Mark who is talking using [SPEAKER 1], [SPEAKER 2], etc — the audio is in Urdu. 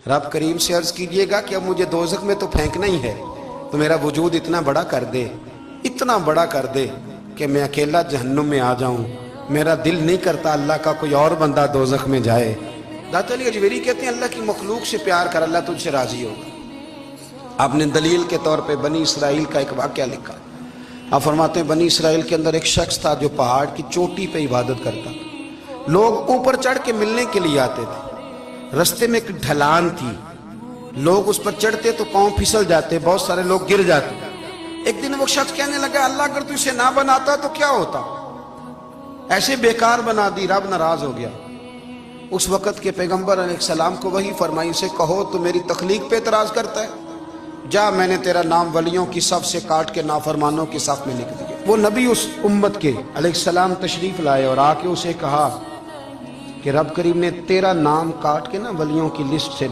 [SPEAKER 1] رب کریم سے عرض کیجئے گا کہ اب مجھے دوزخ میں تو پھینکنا ہی ہے، تو میرا وجود اتنا بڑا کر دے، اتنا بڑا کر دے کہ میں اکیلا جہنم میں آ جاؤں، میرا دل نہیں کرتا اللہ کا کوئی اور بندہ دوزخ میں جائے۔ داتا علی اجویری کہتے ہیں اللہ کی مخلوق سے پیار کر، اللہ تجھ سے راضی ہوگا۔ آپ نے دلیل کے طور پہ بنی اسرائیل کا ایک واقعہ لکھا۔ آپ فرماتے ہیں بنی اسرائیل کے اندر ایک شخص تھا جو پہاڑ کی چوٹی پہ عبادت کرتا تھا، لوگ اوپر چڑھ کے ملنے کے لیے آتے تھے، رستے میں ایک ڈھلان تھی، لوگ اس پر چڑھتے تو پاؤں پھسل جاتے، بہت سارے لوگ گر جاتے۔ ایک دن وہ شخص کہنے لگا اللہ اگر تو اسے نہ بناتا تو کیا ہوتا، ایسے بیکار بنا دی، رب ناراض ہو گیا۔ اس وقت کے پیغمبر علیہ السلام کو وحی فرمائی اسے کہو تو میری تخلیق پہ اعتراض کرتا ہے، جا میں نے تیرا نام ولیوں کی صف سے کاٹ کے نافرمانوں کی صف میں لکھ دیا۔ وہ نبی اس امت کے علیہ السلام تشریف لائے اور آ کے اسے کہا کہ رب کریم نے تیرا نام کاٹ کے نا ولیوں کی لسٹ سے